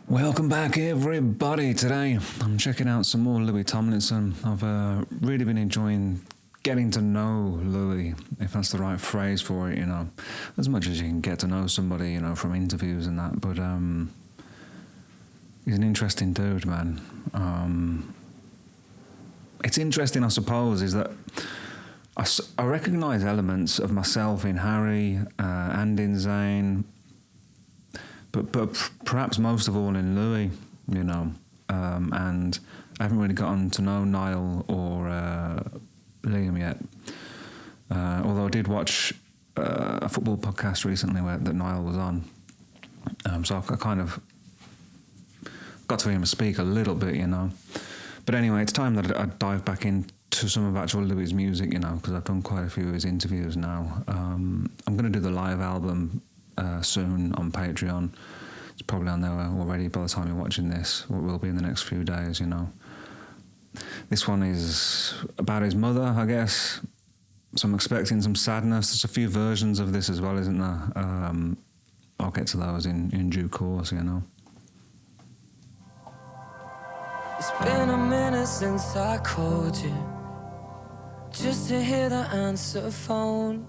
Welcome back, everybody. Today I'm checking out some more Louis Tomlinson. I've really been enjoying getting to know Louis, if that's the right phrase for it, you know, as much as you can get to know somebody, you know, from interviews and that. But he's an interesting dude, man. It's interesting, I suppose, is that I recognise elements of myself in Harry and in Zayn, but perhaps most of all in Louis, you know. And I haven't really gotten to know Niall or Liam yet. Although I did watch a football podcast recently that Niall was on. So I kind of got to hear him speak a little bit, you know. But anyway, it's time that I dive back into some of actual Louis' music, you know, because I've done quite a few of his interviews now. I'm going to do the live album soon on Patreon. It's probably on there already by the time you're watching this, or it will be in the next few days, you know. This one is about his mother, I guess. So I'm expecting some sadness. There's a few versions of this as well, isn't there? I'll get to those in due course, you know. It's been a minute since I called you, just to hear the answer phone.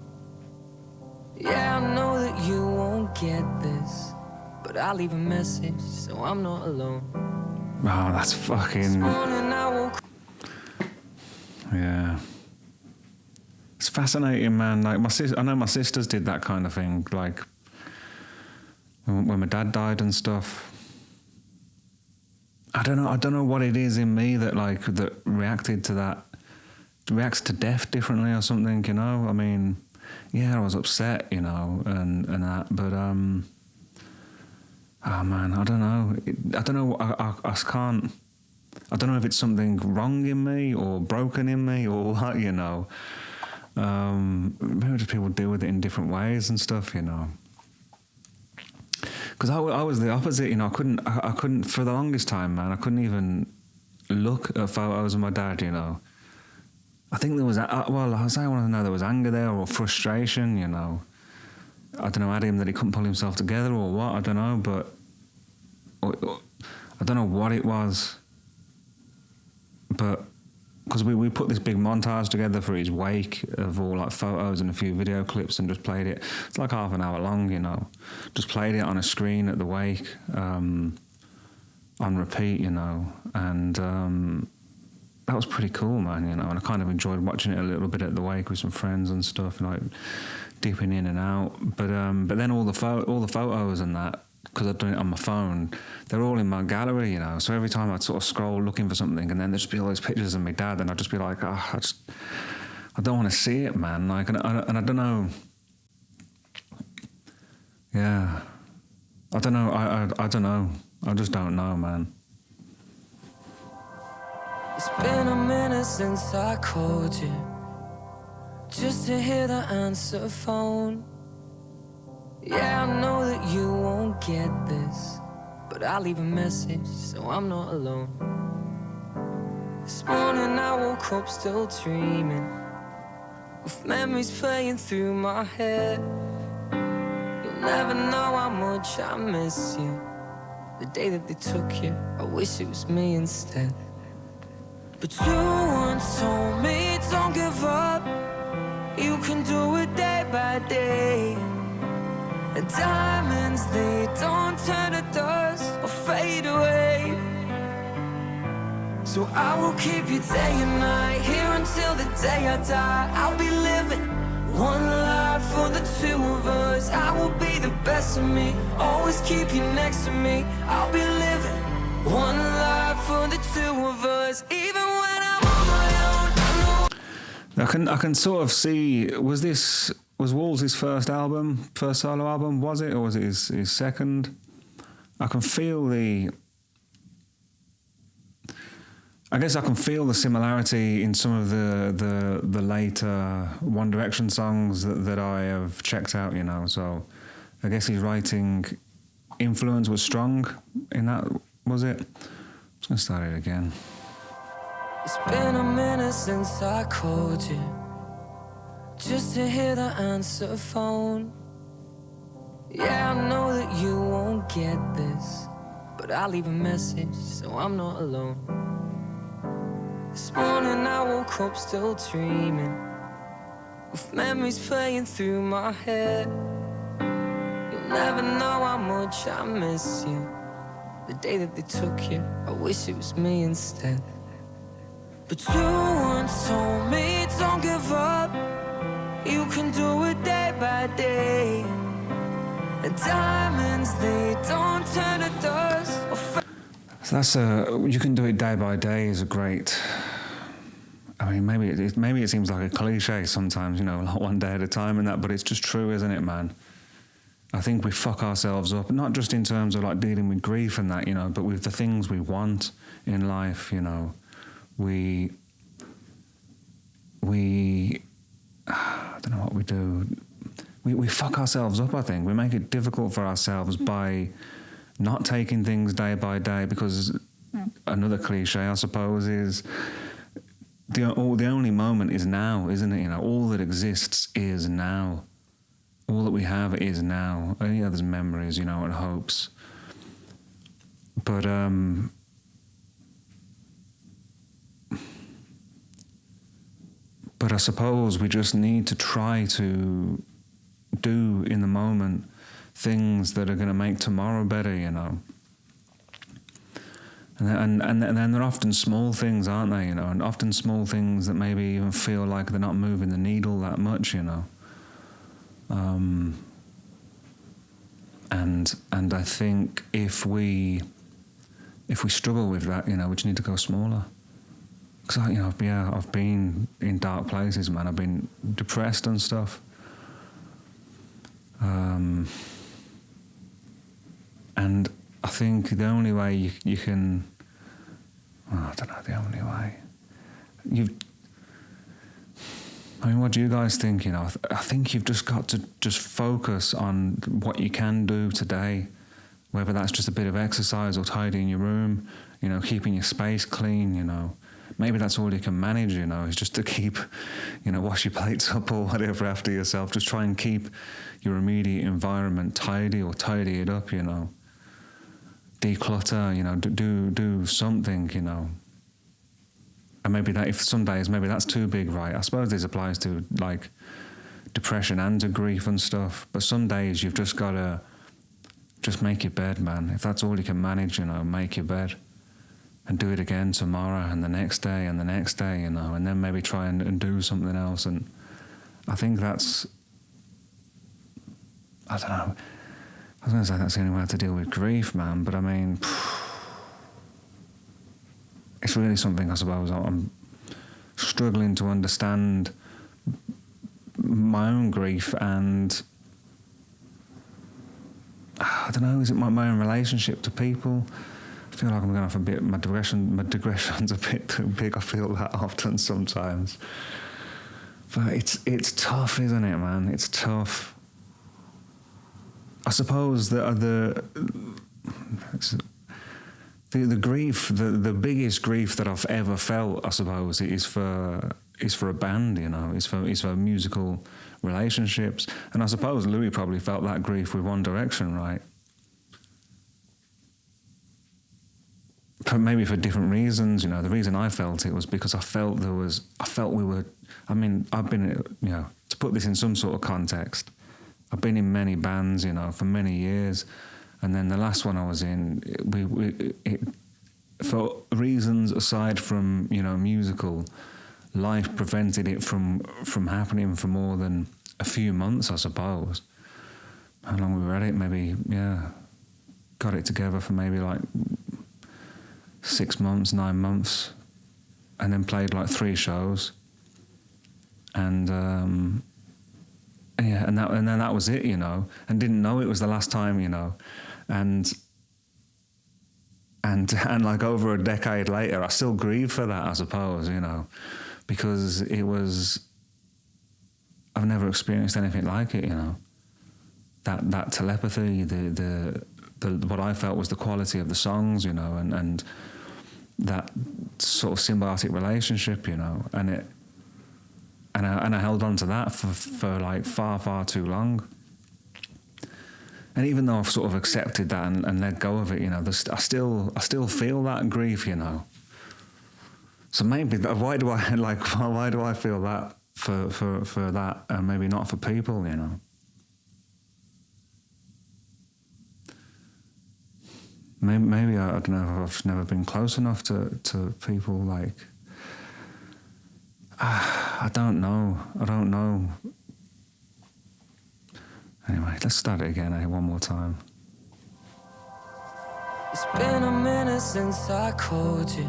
Yeah, I know that you won't get this, but I'll leave a message so I'm not alone. Oh, that's fucking... This morning I woke... Yeah. It's fascinating, man. Like I know my sisters did that kind of thing, like when my dad died and stuff. I don't know what it is in me that reacted to that, reacts to death differently or something, you know? I mean, yeah, I was upset, you know, and that, but oh man, I don't know. I don't know. I can't. I don't know if it's something wrong in me or broken in me or what, you know. Maybe just people deal with it in different ways and stuff, you know. Because I was the opposite, you know. I couldn't for the longest time, man. I couldn't even look at photos of my dad, you know. I think there was, I want to know there was anger there or frustration, you know. I don't know, at him that he couldn't pull himself together or what, I don't know, but I don't know what it was. But because we put this big montage together for his wake of all like photos and a few video clips and just played it. It's like half an hour long, you know. Just played it on a screen at the wake on repeat, you know. And that was pretty cool, man, you know. And I kind of enjoyed watching it a little bit at the wake with some friends and stuff, like dipping in and out. But then all the photos and that, because I'd done it on my phone, they're all in my gallery, you know. So every time I'd sort of scroll looking for something, and then there'd just be all these pictures of my dad, and I'd just be like, I don't want to see it, man. Like, and I don't know. Yeah, I don't know. I don't know. I just don't know, man. It's been a minute since I called you, just to hear the answer phone. Yeah, I know that you won't get this, but I'll leave a message so I'm not alone. This morning I woke up still dreaming, with memories playing through my head. You'll never know how much I miss you. The day that they took you, I wish it was me instead. But you once told me don't give up, you can do it day by day. And diamonds, they don't turn to dust or fade away. So I will keep you day and night, here until the day I die. I'll be living one life for the two of us. I will be the best of me, always keep you next to me. I'll be living one life for the two of us, even when I'm on my own. I can sort of see, was Walls his first solo album, was it? Or was it his second? I can feel I guess I can feel the similarity in some of the later One Direction songs that I have checked out, you know. So I guess his writing influence was strong in that, was it? I'm just going to start it again. It's been a minute since I called you, just to hear the answer phone. Yeah, I know that you won't get this, but but I'll leave a message so I'm not alone. This morning I woke up still dreaming, with memories playing through my head. You'll never know how much I miss you. The day that they took you, I wish it was me instead. But you once told me don't give up, you can do it day by day. And diamonds, they don't turn to dust. So that's you can do it day by day is a great. I mean, maybe it seems like a cliche sometimes, you know, like one day at a time and that, but it's just true, isn't it, man? I think we fuck ourselves up, not just in terms of like dealing with grief and that, you know, but with the things we want in life, you know. I don't know what we do. We fuck ourselves up, I think. We make it difficult for ourselves by not taking things day by day, because another cliche, I suppose, is the only moment is now, isn't it? You know, all that exists is now. All that we have is now. Any other's memories, you know, and hopes. But I suppose we just need to try to do in the moment things that are going to make tomorrow better, you know. And then they're often small things, aren't they, you know, and often small things that maybe even feel like they're not moving the needle that much, you know. And I think if we struggle with that, you know, we just need to go smaller. Because, you know, I've been in dark places, man. I've been depressed and stuff. And I think the only way you can... I don't know, the only way... I mean, what do you guys think, you know? I think you've just got to just focus on what you can do today, whether that's just a bit of exercise or tidying your room, you know, keeping your space clean, you know. Maybe that's all you can manage, you know, is just to keep, you know, wash your plates up or whatever after yourself. Just try and keep your immediate environment tidy or tidy it up, you know. Declutter, you know, do something, you know. And maybe that, if some days, maybe that's too big, right? I suppose this applies to, like, depression and to grief and stuff. But some days you've just got to just make your bed, man. If that's all you can manage, you know, make your bed. And do it again tomorrow and the next day and the next day, you know. And then maybe try and do something else. And I think that's... I don't know. I was going to say that's the only way to deal with grief, man. But I mean... It's really something, I suppose, I'm struggling to understand my own grief and, I don't know, is it my own relationship to people? I feel like I'm going off a bit, my digression's a bit too big, I feel that often sometimes. But it's tough, isn't it, man? It's tough. I suppose the grief, the biggest grief that I've ever felt, I suppose, is for a band, you know, is for musical relationships. And I suppose Louis probably felt that grief with One Direction, right? But maybe for different reasons, you know. The reason I felt it was because I've been, you know, to put this in some sort of context, I've been in many bands, you know, for many years. And then the last one I was in, it, for reasons aside from, you know, musical, life prevented it from happening for more than a few months, I suppose. How long we were at it? Maybe, got it together for maybe like 6 months, 9 months, and then played like 3 shows. And and then that was it, you know, and didn't know it was the last time, you know. And like over a decade later, I still grieve for that, I suppose, you know, because I've never experienced anything like it, you know. That telepathy, the what I felt was the quality of the songs, you know, and that sort of symbiotic relationship, you know, and I held on to that for like far too long. And even though I've sort of accepted that and let go of it, I still feel that grief, So maybe why do I feel that for that, and maybe not for people, Maybe I don't know. I've never been close enough to people. Like, I don't know. Anyway, let's start it again. One more time. It's been a minute since I called you,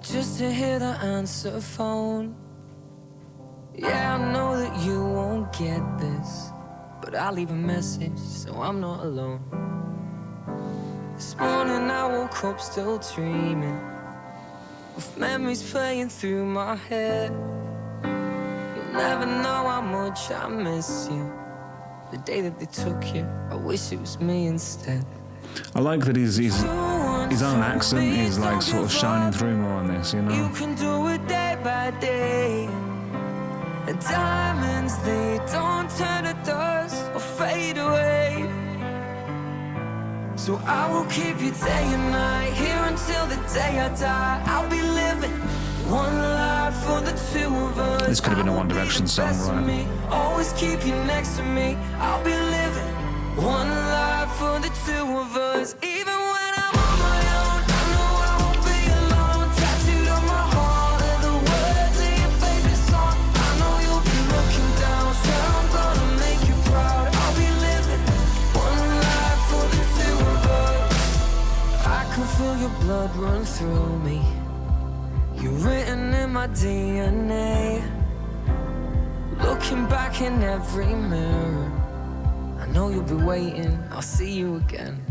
just to hear the answer phone. Yeah, I know that you won't get this, but I'll leave a message so I'm not alone. This morning I woke up still dreaming, with memories playing through my head. You'll never know how much I miss you. The day that they took you, I wish it was me instead. I like that his own accent is like sort of shining through more on this, You can do it day by day. And diamonds, they don't turn to dust or fade away. So I will keep you day and night, here until the day I die. I'll be living one life for the two of us. This could have been a One Direction song, right? Always keep you next to me. I'll be living one life for the two of us. Even when I'm on my own, I know I won't be alone. Tattooed on my heart are the words of your favorite song. I know you'll be looking down, swear I'm gonna make you proud. I'll be living one life for the two of us. I can feel your blood run through me. You're written in my DNA. Looking back in every mirror, I know you'll be waiting, I'll see you again.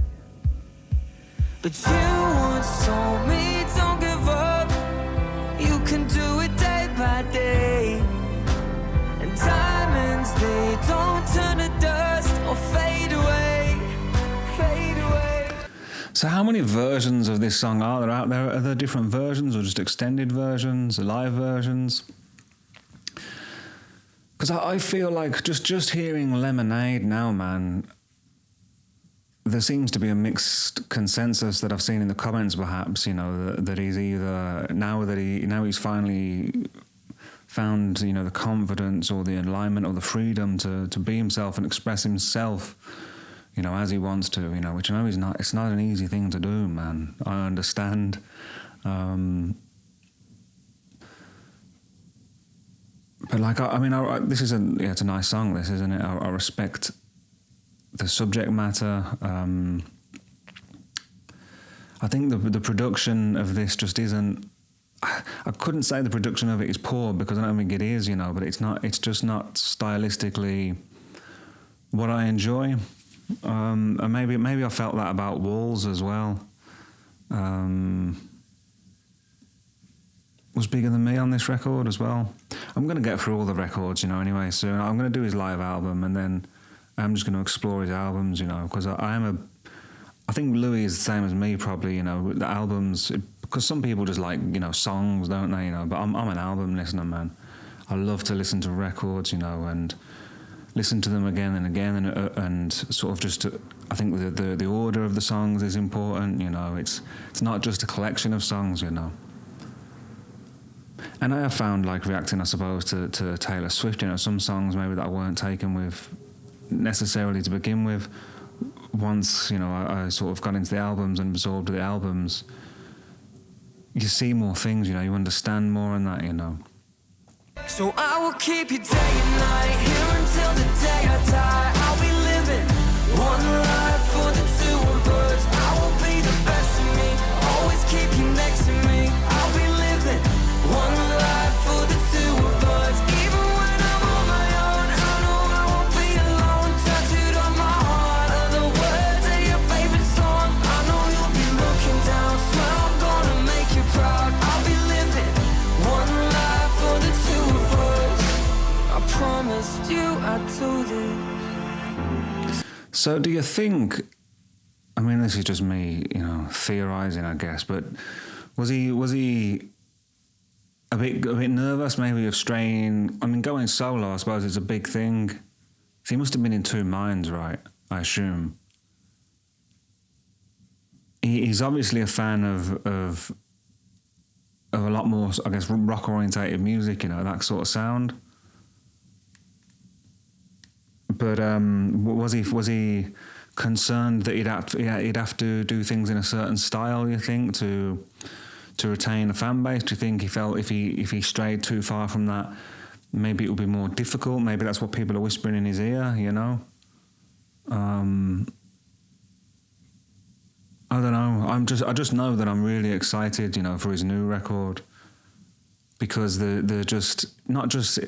But you once told me don't give up. You can do it day by day. And diamonds, they don't turn to dust or fade away. Fade away. So how many versions of this song are there out there? Are there different versions or just extended versions, live versions? Because I feel like just hearing Lemonade now, man, there seems to be a mixed consensus that I've seen in the comments, perhaps, that he's either now he's finally found, the confidence or the alignment or the freedom to be himself and express himself, as he wants to, which I know it's not an easy thing to do, man. I understand. But this is it's a nice song, this, isn't it? I respect the subject matter. I think the production of this just isn't. I couldn't say the production of it is poor, because I don't think it is, but it's not. It's just not stylistically what I enjoy. And maybe I felt that about Walls as well. Was bigger than me on this record as well. I'm going to get through all the records, anyway, so I'm going to do his live album, and then I'm just going to explore his albums, because I think Louis is the same as me, probably, the albums, because some people just like, songs, don't they, but I'm an album listener, man. I love to listen to records, and listen to them again and again, and sort of just I think the order of the songs is important, it's not just a collection of songs, And I have found, reacting, I suppose, to Taylor Swift, some songs maybe that I weren't taken with necessarily to begin with. Once, I sort of got into the albums and absorbed the albums, you see more things, you understand more and that, So I will keep you day and night, here until the day I die. I'll be living one life for the two of us. I will be the best of me, always keep you next to me. I'll be living one life for the two of us. Even when I'm on my own, I know I won't be alone. Tattooed on my heart are the words of your favorite song. I know you'll be looking down, swear I'm gonna make you proud. I'll be living one life for the two of us. I promised you I'd do this. So do you think, this is just me, theorising, I guess, but was he a bit nervous, maybe, of straying? Going solo, I suppose, is a big thing. So he must have been in two minds, right? I assume. He's obviously a fan of a lot more, I guess, rock orientated music, you know, that sort of sound. But was he concerned that he'd have to do things in a certain style, you think, to retain a fan base? Do you think he felt if he strayed too far from that, maybe it would be more difficult? Maybe that's what people are whispering in his ear, you know? I don't know. I just know that I'm really excited, you know, for his new record, because the just not just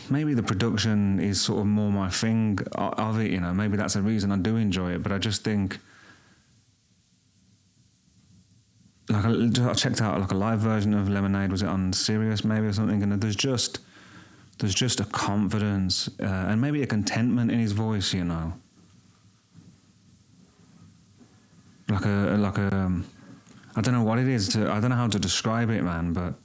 maybe the production is sort of more my thing of it, you know. Maybe that's a reason I do enjoy it, but I just think, like, I checked out like a live version of Lemonade. Was it on Sirius maybe or something? And there's just a confidence and maybe a contentment in his voice, you know. Like a I don't know what it is. I don't know how to describe it, man, but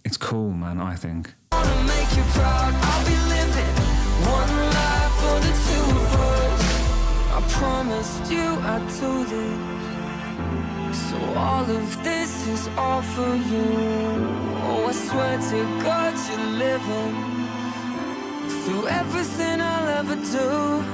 it's cool, man, I think. I wanna make you proud. I'll be living one life for the two of us. I promised you I'd do this, so all of this is all for you. Oh, I swear to God you're living through everything I'll ever do.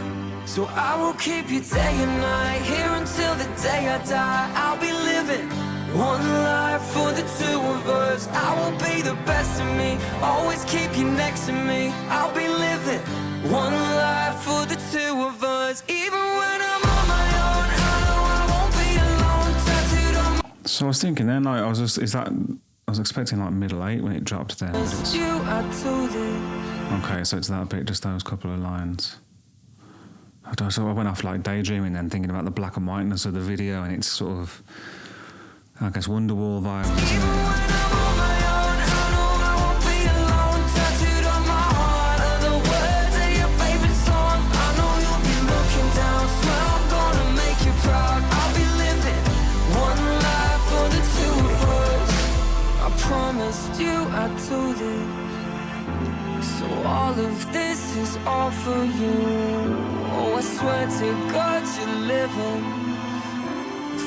So I will keep you day and night, here until the day I die. I'll be living one life for the two of us. I will be the best of me, always keep you next to me. I'll be living one life for the two of us. Even when I'm on my own, I know I won't be alone. Tattooed on my... So I was thinking then, like, I was expecting like middle 8 when it dropped there. Okay, so it's that bit, just those couple of lines. So I went off like daydreaming then, thinking about the black and whiteness of the video, and it's sort of, I guess, Wonderwall vibes. Even when I'm on my own, I know I won't be alone. Tattooed on my heart are the words of your favorite song. I know you'll be looking down, swear I'm gonna make you proud. I'll be living one life for the two of us. I promised you I'd do this, so all of this is all for you. Oh, I swear to God you're living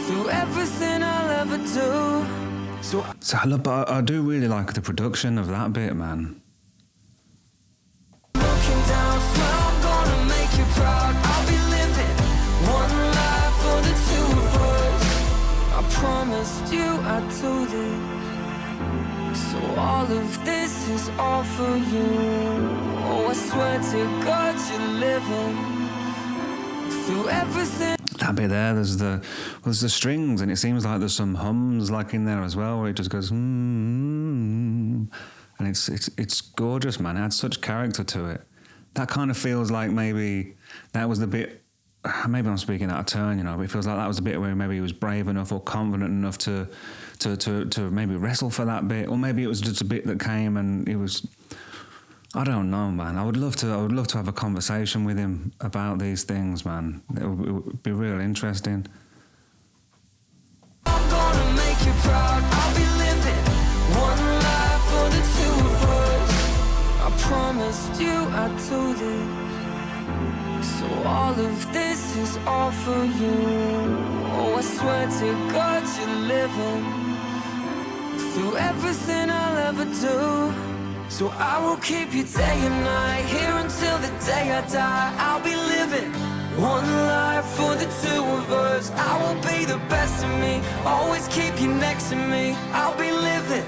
through everything I'll ever do. So but I do really like the production of that bit, man. looking down, swear I'm gonna make you proud. I'll be living one life for the two of us. I promised you I'd do this, so all of this is all for you. Oh, I swear to God you're living through everything. That bit there, there's the strings, and it seems like there's some hums like in there as well, where it just goes and it's gorgeous, man. It had such character to it. That kind of feels like maybe that was the bit. Maybe I'm speaking out of turn, you know, but it feels like that was the bit where maybe he was brave enough or confident enough to maybe wrestle for that bit, or maybe it was just a bit that came and it was. I don't know, man. I would love to have a conversation with him about these things, man. It would be real interesting. I'm gonna make you proud. I'll be living one life for the two of us. I promised you I'd do this, so all of this is all for you. Oh, I swear to God you're living through everything I'll ever do. So I will keep you day and night, here until the day I die. I'll be living one life for the two of us. I will be the best of me, always keep you next to me. I'll be living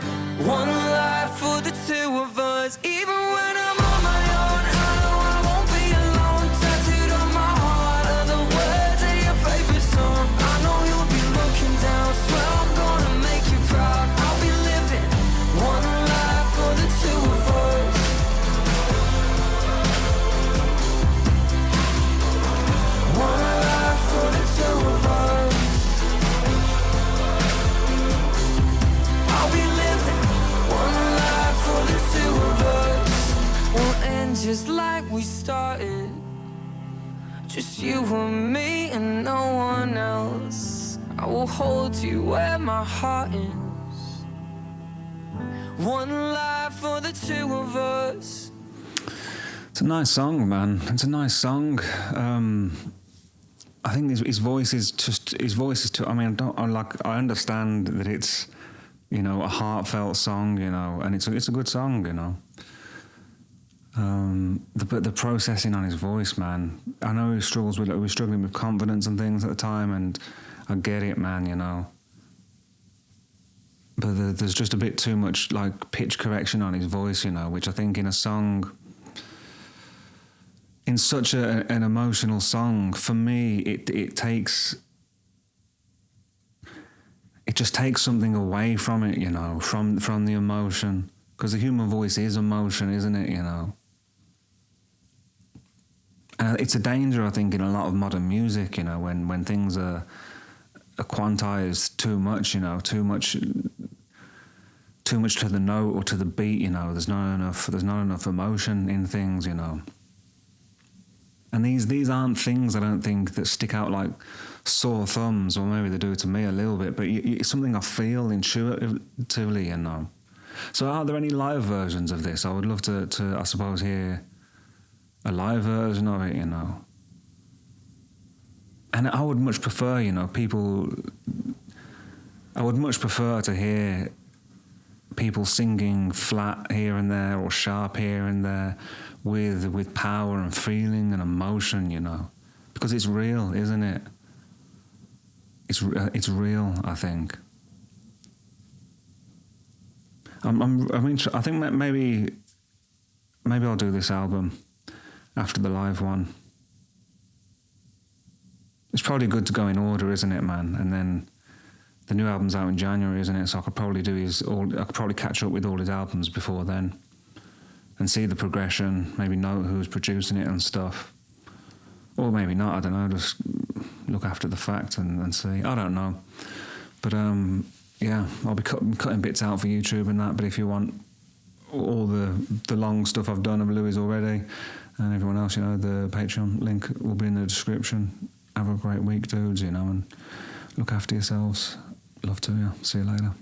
one life for the two of us. Even when I'm on my own, I know I won't be alone. Tattooed on my heart are the words of your favorite song. I know you'll be looking down, swear I'm gonna make you proud. I'll be living one life for the two of us. One life for the two of us. I'll be living one life for the two of us. We'll end just like we started, just you and me and no one else. I will hold you where my heart is. One life for the two of us. It's a nice song, man. It's a nice song. I think his voice is too. I mean, I understand that it's, you know, a heartfelt song, you know, and it's a good song, you know. But the processing on his voice, man. I know he was struggling with confidence and things at the time, and I get it, man, you know. But there's just a bit too much like pitch correction on his voice, you know, which I think in a song, in such an emotional song, for me, it just takes something away from it, you know, from the emotion, because the human voice is emotion, isn't it, you know? And it's a danger, I think, in a lot of modern music, you know, when things are quantized too much, you know, too much to the note or to the beat, you know. There's not enough emotion in things, you know. And these aren't things, I don't think, that stick out like sore thumbs, or maybe they do to me a little bit, but it's something I feel intuitively, you know. So are there any live versions of this? I would love to I suppose, hear a live version of it, you know. And I would much prefer, you know, I would much prefer to hear people singing flat here and there or sharp here and there with power and feeling and emotion, you know, because it's real, isn't it? It's real, I think. I think maybe I'll do this album after the live one. It's probably good to go in order, isn't it, man? And then the new album's out in January, isn't it? So I could probably catch up with all his albums before then and see the progression, maybe know who's producing it and stuff. Or maybe not, I don't know, just look after the fact and see. I don't know. But yeah, I'll be cutting bits out for YouTube and that, but if you want all the long stuff I've done of Louis already, and everyone else, you know, the Patreon link will be in the description. Have a great week, dudes, you know, and look after yourselves. Love to you. See you later.